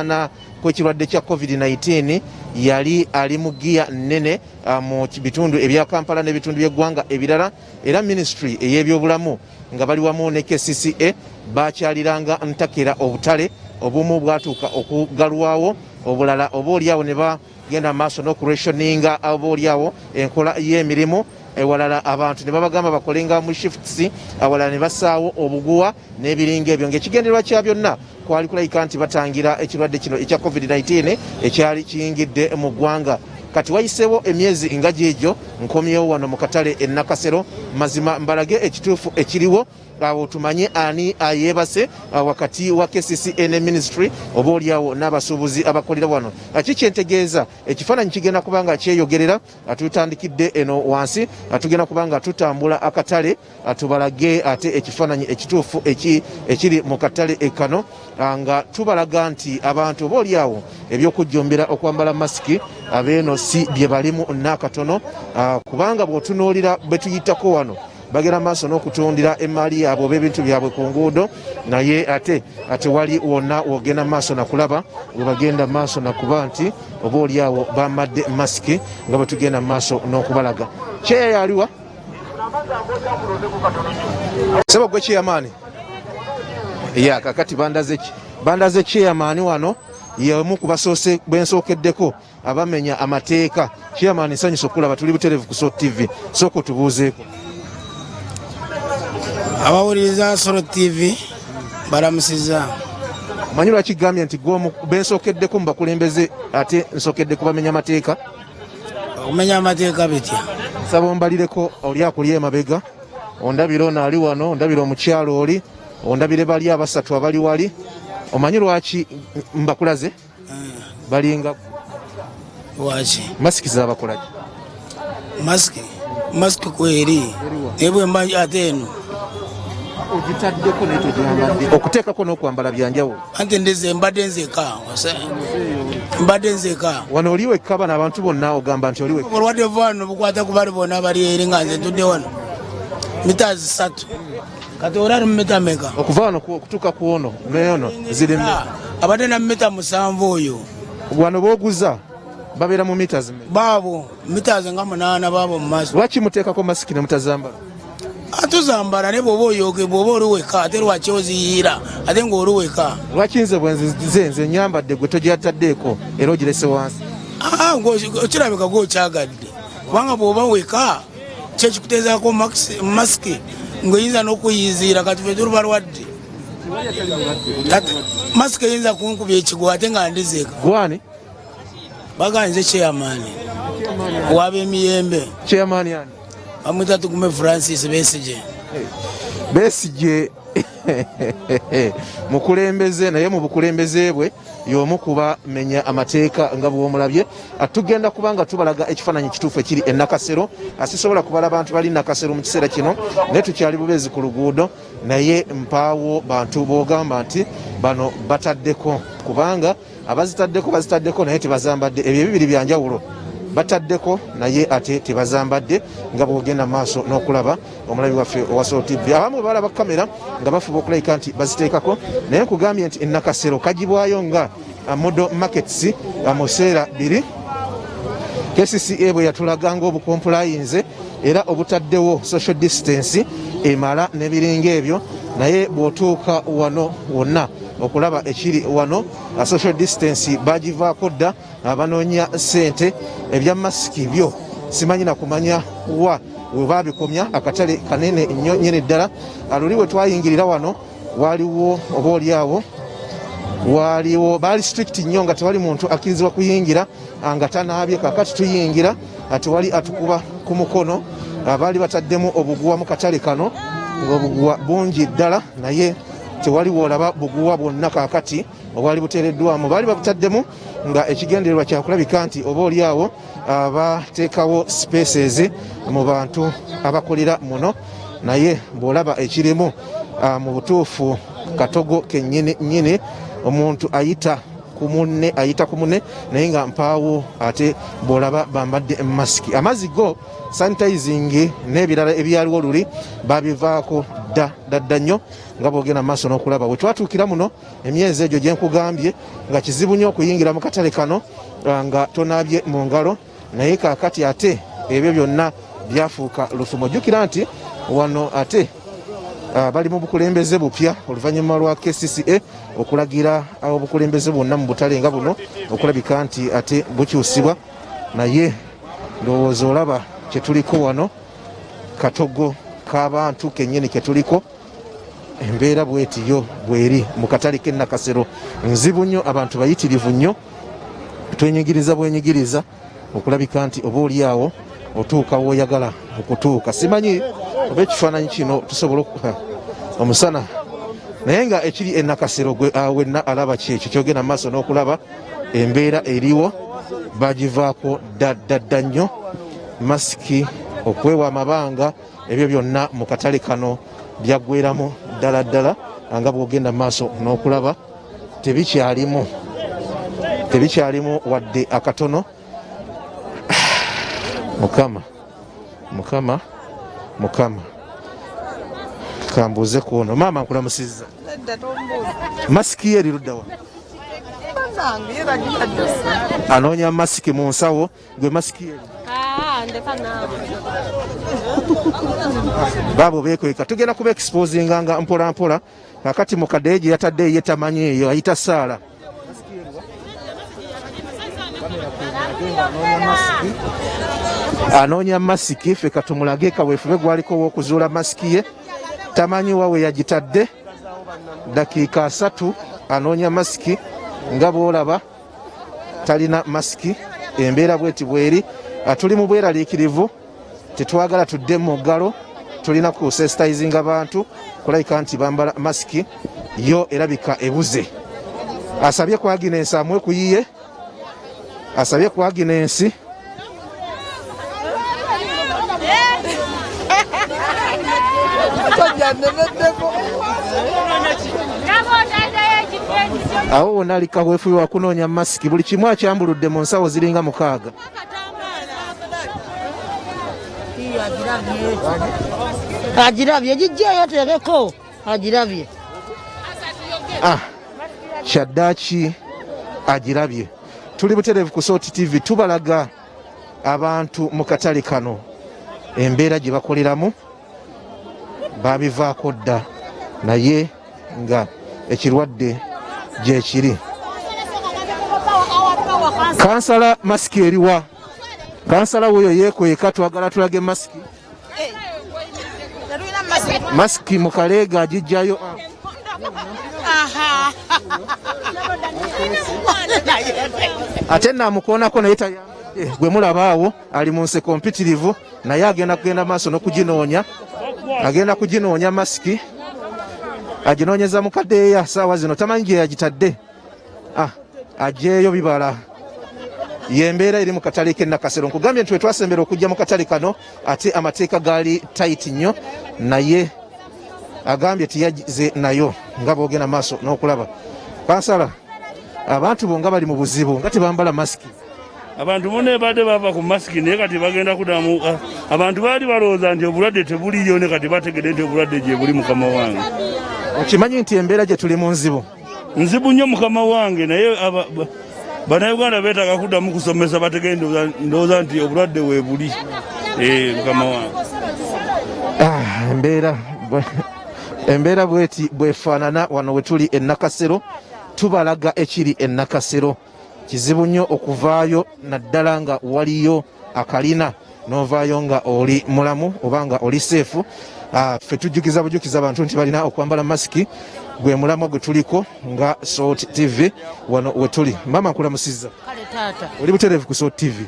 na kw'ekirwadde kya COVID-19 yali ali mu giya nnene mu bitundu ebya Kampala n'ebitundu by'eggwanga ebirala, era ministry ey'ebyobulamu nga bali wamu ne KCCA bakyaliranga ntakera obutale obumu bwatuuka okugalwawo, obulala oboolyawo ne bagenda maaso n'okurationinga oboolyawo enkola y'emirimu, ewalala abantu ne babagamba bakolenga mu shifts, awalala ne basaawo obuguwa n'ebiringa ebyo, ng'ekigendererwa kya byonna kwali kulabika nti batangira ekirwadde kino ekya COVID-19 ekyali kiyingidde mu ggwanga. Kati wayiseewo emyezi nga gyegyo, nkomyewo wano mu katale e Nakasero, mazima mbalage ekituufu ekiriwo awo tumanye ani ayebase wakati wa KCCA ne ministry oboolyawo n'abasuubuzi abakolera wano. Kikyentegeeza ekifaananyi kigenda kubanga kyeyogerera, tutandikidde eno wansi, tugenda kubanga tutambula akatale tubalage ate ekifaananyi ekituufu ekiri mu katale ekano, nga tubalaga nti abantu oboolyawo ebyokujjumbira okwambala masiki abeeno si bye balimu n'akatono, kubanga bw'otunuulira bwe tuyitako wano bagera maaso n'okutundira emmaali yaabwe oba ebintu byabwe ku nguudo, naye ate wali wonna wogenda maaso nakulaba we bagenda maaso nakuba nti oboolyawo bamadde masiki nga bwe tugenda maaso n'okubalaga. Kyeya yaliwa sebo gwe chairman ya kakati bandaze chairman wano yemu kubasoose bwensookeddeko abamenya amateeka. Chairman nsanyusa okulaba tuli buterevu ku Sot TV, soko tubuuzeeko. Abawuliriza Sot TV balamusiza. Manyi lwaki gambye nti gwomu bensookeddeko mu bakulembeze ate nsookedde kubamenya amateeka? Okumenya amateeka bitya? Nsaba ombalireko oli akuli emabega, ondabire ono ali wano, ondabire omukyalo oli, ondabire bali abasatu abali wali. Omanyi lwaki mbakulaze? Balinga lwaki? Masiki z'abakolaki? Masiki kweri ebwe mbanyi ate eno ogitaddeko naye togiyambadde okuteekako n'okwambala byanjawulo. Anti ndeze mbadde nzeka wano oli wekka bano abantu bonna ogamba nti oli wekka? obulwadde vano bukwata ku bali bonna bali eri nga nze ntudde wano mita 3 kati oli ali mu mita meka okuva wano okutuuka ku ono neyono ziri abadde na mita 7 oyo wano booguza babeera mu mita zime baabo mita nga 8 baabo mu maaso. Lwaki muteekako masiki ne mutazambala? Atuzambala ne bwoba oyooge bwoba oli weka ate lwaki oziyiira ate ng'oli weka? Lwaki nze bwenze nyambadde gwe togyataddeeko era ogirese wansi? Kirabika gw'okyagadde kubanga bwoba weka kyekikuteezaako masiki ng'oyinza n'okuyiziira kati fe tuli balwadde. Masiki eyinza kunkubya ekigwo ate nga ndizeeka. Gwani? Baganze chairman waba emiyembe. Chairman yani? Bamwita Tugume Francis Besigye mukulembeze, naye mu bukulembeze bwe y'omu kuba menya amateeka nga bw'omulabye. Tugenda kubanga tubalaga ekifaananyi kituufu ekiri e Nakasero. Asisobola kubala abantu bali Nakasero mu kiseera kino naye tukyali bubeezi ku luguudo, naye mpaawo bantu boogamba nti bano bataddeko, kubanga bazitaddeko naye tebazambadde. Ebyo ebibiri byanjawulo, bataddeko naye ate tebazambadde, nga bwogenda maaso n'okulaba omulabi waffe owa Sot TV. Abamu balaba kamera nga bafuba okulabika nti baziteekako, naye nkugambye nti Nakasero kagibwayo nga Modo Markets mu seera 2 KCCA bwe yatulaganga obukompulayinze era obutaddewo social distance emala n'ebiringa ebyo, naye bw'otuuka wano wonna okulaba ekiri wano social distance bagivaako dda. Abanoonya ssente ebya masiki byo simanyi na kumanya wa we babikomya. Akatale kanene nnyo nyene ddala. Luli we twayingirira wano waliwo oboolyawo baali strict nnyo nga tewali muntu akkirizibwa kuyingira nga tanaabye. Kakati tuyingira tewali atukuba ku mukono. Baali bataddemu obuguwa mu katale kano ng'obuguwa bungi ddala, naye tewali woolaba buguwa bwonna kakati obwali buteereddwamu. Baali babutaddemu nga ekigendererwa kyakulabika nti oboolyawo bateekawo spaces mu bantu abakolera muno, naye bw'olaba ekirimu mu butuufu katogo kennyini omuntu ayita ku munne ayita ku munne naye nga mpaawo ate bw'olaba bambadde masiki. Amazzi go sanitizing n'ebirala ebyaliwo luli babivaako dda nnyo nga bwogenda mu maaso n'okulaba we twatuukira muno emyezi egyo gye nkugambye nga kizibu nnyo okuyingira mu katale kano nga tonaabye mu ngalo, naye kaakati ate ebyo byonna byafuuka lufumo. Jjukira nti wano ate bali mu bukulembeze bupya oluvannyuma lwa KCCA okulagira obukulembeze bwonna mu butale nga buno okulabika nti ate bukyusibwa, naye ndowooza olaba kyetuliko wano katogo k'abantu kennyini ketuliko, embeera bwetiyo bweri mu katale k'e Nakasero. Nzibu nnyo, abantu bayitirivu nnyo, twenyigiriza bwenyigiriza okulabika nti oba oli awo otuuka w'oyagala okutuuka. Simanyi oba ekifaananyi kino tusobola omusana, naye nga ekiri e Nakasero gwe wenna alaba kyekyo kyogenda mu maaso n'okulaba embeera eriwo bagivaako dda nnyo. Masiki okwewa amabanga ebyo byonna mu katale kano byaggweramu ddala nga bw'ogenda mu maaso n'okulaba tebikyalimu wadde akatono. Mukama kambuuze kuno maama nkulamusizza. Masiki ye eruddawa anoonya masiki mu nsawo gwe masiki ye baabo beekweka. Tugenda kuba exposinga nga mpola mpola kakati mu kadde gye yatadde ye tamanyi eyo ayita Saala. Anoonya masiki, ffe katumulage kaweefube gwaliko w'okuzuula masiki ye, tamanyi wawe yagitadde. Dakiika 3 anoonya masiki, nga bw'olaba talina masiki. Embeera bweti bweri, tuli mu bweraliikirivu, tetwagala tudde mu ngalo, tulina kusensitizinga bantu kulabika nti bambala masiki, yo erabika ebuze. Asabye ku Agnes amwe kuyiye, asabye ku Agnes awo wonna ali kaweefube wa kunoonya masiki. Buli kimu akyambuludde mu nsawo ziringa 6. Agirabye gijjayo tereko agirabye. Kyaddaaki agirabye. Tuli butereevu ku Salt TV tubalaga abantu mu katale kano embeera gye bakoleramu babivaako dda, naye nga ekirwadde gyekiri. Kansala masiki eriwa? Kansala weeyo yeekweka twagala tulage masiki. Masiki mu kaleega agijjayo. Ate naamukoonako naye tayambadde. Gwe mulaba awo ali mu nseko mpitirivu, naye agenda kugenda maaso n'okuginoonya. Agenda kuginoonya masiki, aginoonyeza mu kaddeeya saawa zino, tamanyi gye yagitadde. Ajeeyo bibala. Yembeera eri mu katale k'e Nakasero. Nkugambye nti we twasembera okujja mu katale kano ate amateeka gaali tayiti nnyo, naye agambye tiyagize nayo nga bw'ogenda maaso n'okulaba. Kansala, abantu bo nga bali mu buzibu nga tebambala masiki. Abantu bonna badde bava ku masiki naye kati bagenda kudamu. Abantu baali balowooza nti obulwadde tebuliyo ne kati bategedde nti obulwadde gye buli mukama wange. Okimanyi nti embeera gye tuli mu nzibu nnyo mukama wange, naye bannayuganda beetaaga kuddamu kusomesa bategedde ndowooza nti obulwadde weebuli. Mukama wange embeera bweti bwefaanana wano we tuli e Nakasero. Tubalaga ekiri e Nakasero. Kizibu nnyo okuvaayo naddala nga waliyo akalina n'ovaayo nga oli mulamu oba nga oli seefu. Ffe tujjukiza bujukiza abantu nti balina okwambala masiki. Gwe mulamwa gwe tuliko nga Salt TV wano we tuli. Mama nkulamusizza. Kale taata. Oli butereevu ku Salt TV?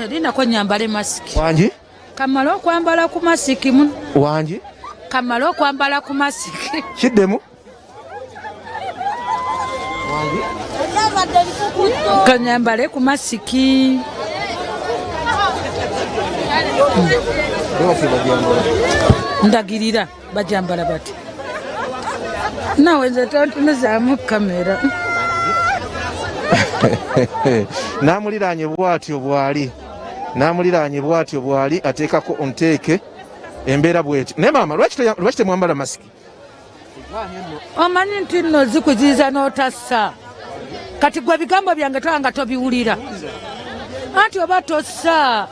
Linako nyambale masiki. Wangi? Kamala okwambala ku masiki muno. Wangi? Kamala okwambala ku masiki. Kiddemu? Kanyambale ku masiki. Ndagirira bajambala bati. Nawe nze tontumizaamu kamera. namuliranye bwatyo bwali ateekako onteeke embeera bweti naye maama lwaki temwambala masiki omanyi nti nno zikuziiza n'otassa kati gwe bigambo byange twanga tobiwulira anti oba tossa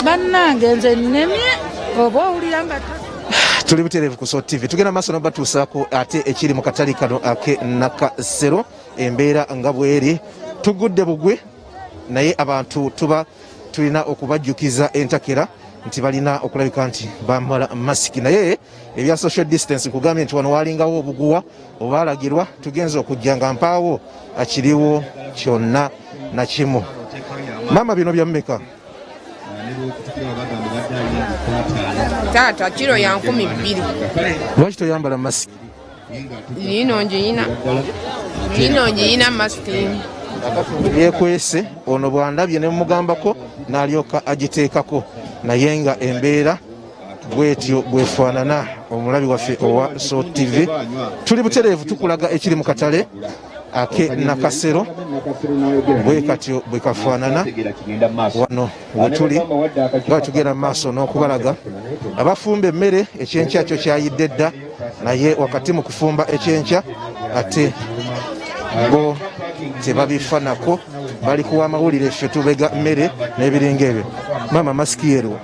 bannange nze nnemye oba owulira nga tuli butereevu ku SOT TV tugenda maaso nobatuusaako ate ekiri mu katali kano ake Nakasero embeera nga bweri tugudde bugwe naye abantu tuba tulina okubajjukiza entakera nti balina okulabika nti bambala masiki naye ebya social distance kugambye nti wano walingawo obuguwa obalagirwa tugenza okujja nga mpaawo akiriwo kyonna na kimu. Mama bino bya mmeka? Taata kiro ya 12. Lwaki toyambala masiki? Nino njiyina masiki. Yekwese ono bwandabye ne mugambako n'alyoka agiteekako naye nga embeera bwetyo bwefaanana. Omulabi waffe owa SOT TV tuli butereevu tukulaga ekiri mu katale ake Nakasero bwe katyo bwe kafaanana wano wetuli nga tugenda mu maaso n'okubalaga abafumba emmere ekyenkya kyo kyayidde dda naye wakati mu kufumba ekyenkya ate bo tebabifanako bali kuwa amawulire ffe tubega mmere n'ebiringa ebyo. Mama masiki yerwa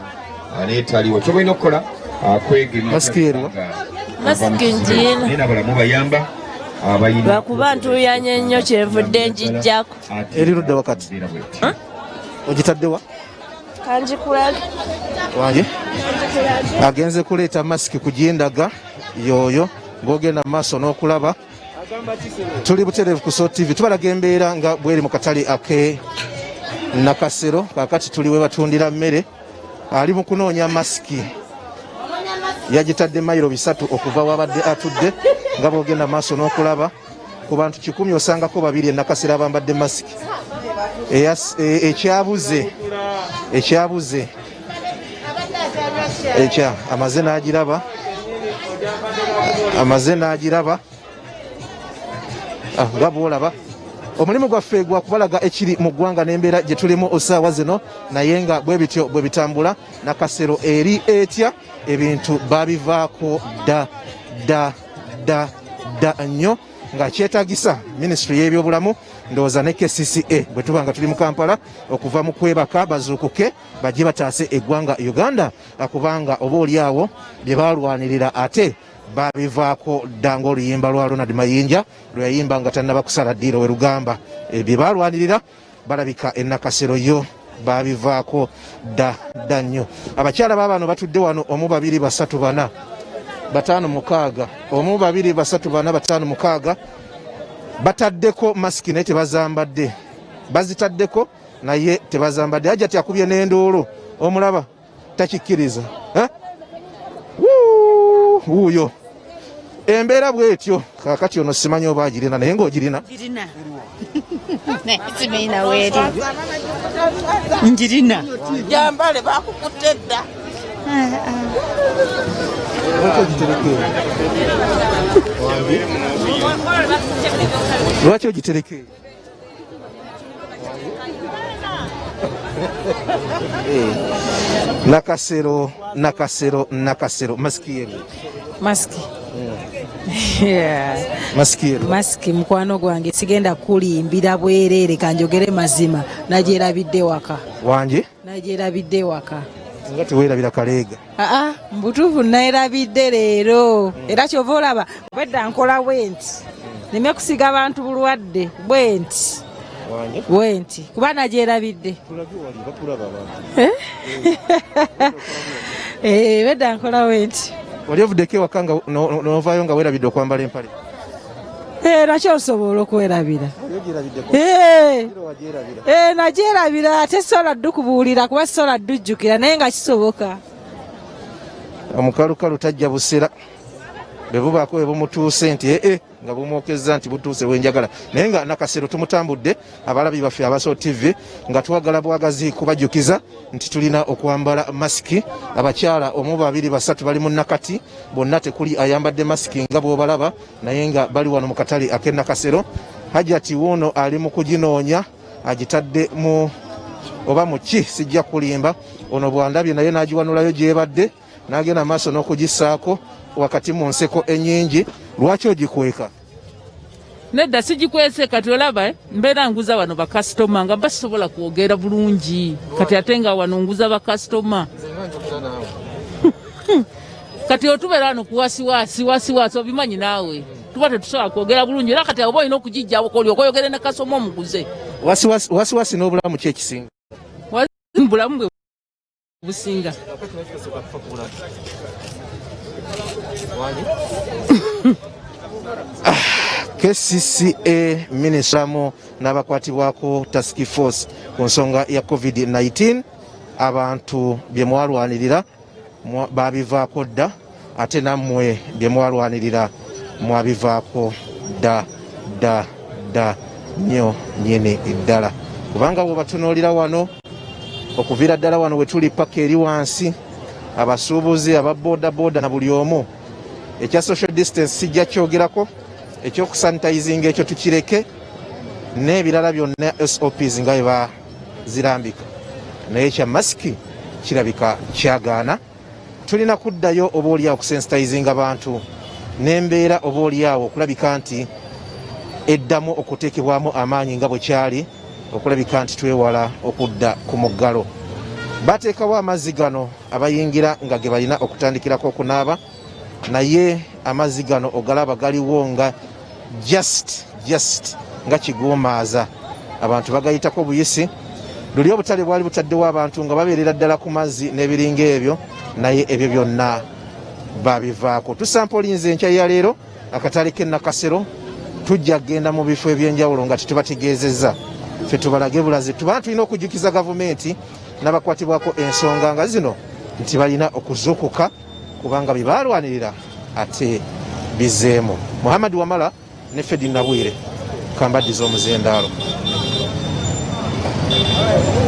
masiki yerwa masiki njiina lwakuba ntuyanye nnyo kyenvudde njijjako eri ludda wakati ogitaddewa kanjikulage wange agenze kuleeta masiki kujindaga yoyo ng'ogenda mu maaso n'okulaba tuli butereevu ku SOT TV tubalaga embeera nga bweri mu katale ake Nakasero kakati tuli we batundira mmere ali mu kunoonya masiki yagitadde mayiro 3 okuva wabadde atudde nga bwogenda maaso n'okulaba ku bantu 100 osangako 2 e Nakasero abambadde masiki ekyabuze amaze n'agiraba nga bwolaba omulimu gwaffe gwa kubalaga ekiri mu ggwanga n'embeera gye tulimu osaawa zino naye nga bwe bityo bwe bitambula Nakasero eri etya ebintu babivaako dda nnyo nga kyetagisa minisitule y'ebyobulamu ndowooza ne KCCA bwe tuba nga tuli mu Kampala okuva mu kwebaka bazuukuke bajje bataase eggwanga Uganda kubanga oba oliawo bye balwanirira ate babivaako dda ng'oluyimba lwa Ronald Mayinja lwe yayimba nga tannaba kusala ddiiro we Lugamba bye balwanirira balabika e Nakasero yo babivaako dda nnyo. Abakyala baabano batudde wano omu 2 3 4 5 6 omu 2 3 4 5 6 bataddeko masiki naye tebazambadde bazitaddeko naye tebazambadde ajja ti akubye n'enduulu omulaba takikkiriza wuuyo embeera bwetyo kakati ono simanyi oba agirina naye ng'ogirina simina weeri njirina Jambale bakukutte dda. lwaki ogitereke Nakasero masiki yeru masiki masiki mukwano gwange sigenda kulimbira bwereere kanjogere mazima nagyerabidde waka wange nagyerabidde waka nga teweerabira kaleega mbutuufu naerabidde leero era kyova olaba obedda nkola bwenti neme kusiga abantu bulwadde bwenti kuba nagyerabidde bedda nkola bwenti wali ovuddeko ewaka novaayo nga weerabidde okwambala empale nakyo osobola okwerabira nagyerabira ate sola ddu kubuulira kuba sola ddu jjukira naye nga kisoboka omukalukalu tajja busera bwe bubaako bwe bumutuuse nti nga bumwokezza nti butuuse bwenjagala naye nga Nakasero tumutambudde abalabi baffe aba SOT TV nga twagala bwagazi kubajjukiza nti tulina okwambala masiki abakyala omu 2 3 bali mu nakati bonna tekuli ayambadde masiki nga bw'obalaba naye nga bali wano mu katale ake Nakasero Hajati wuno ali mu kuginoonya agitadde mu oba muki sijja kulimba ono bwandabye naye nagiwanulayo gyebadde n'agenda maaso n'okugisaako wakati mu nseko ennyingi. Lwaki ogikweka? Nedda sigikwese kati olaba mbeera nguza wano bakasitoma nga basobola kwogera bulungi kati ate nga wano nguza bakasitoma kati otubeera wano kuwasiwasi obimanyi naawe tuba tetusobola kwogera bulungi era kati oba olina okugijjawo kolyoka oyogere ne kasoma omuguze. Wasiwasi n'obulamu ki ekisinga? Bulamu bwe businga KCCA minisitiramu n'abakwatibwako task force ku nsonga ya COVID-19 abantu bye mwalwanirira babivaako dda ate nammwe bye mwalwanirira mwabivaako dda nnyo nyini ddala kubanga bwebatunuulira wano okuviira ddala wano we tuli paka eri wansi abasuubuzi ababoodaboda na buli omu ekya social distance sijja kyogerako ekyokusanitizinga ekyo tukireke n'ebirala byonna SOPs nga bwe bazirambika naye ekya masiki kirabika kyagaana. Tulina kuddayo oba oliawo okusensitizinga abantu n'embeera oba oliawo okulabika nti eddamu okuteekebwamu amaanyi nga bwe kyali okulabika nti twewala okudda ku muggalo. Bateekawo amazzi gano abayingira nga ge balina okutandikirako okunaaba naye amazzi gano ogalaba galiwo nga just nga kiguumaaza abantu bagayitako buyisi. Luli obutale bwali butaddewo abantu nga babeerera ddala ku mazzi n'ebiringa ebyo naye ebyo byonna babivaako. Tusampolinze enkya ya leero akatale k'e Nakasero tujja kgenda mu bifo ebyenjawulo nga tetubategeezezza ffe tubalage bulazi tuba tulina okujjukiza gavumenti n'abakwatibwako ensonga nga zino nti balina okuzuukuka kubanga bye baalwanirira ate bizeemu. Muhammad Wamala ne Fedi Nabwire kambaddiza omuzendaalo.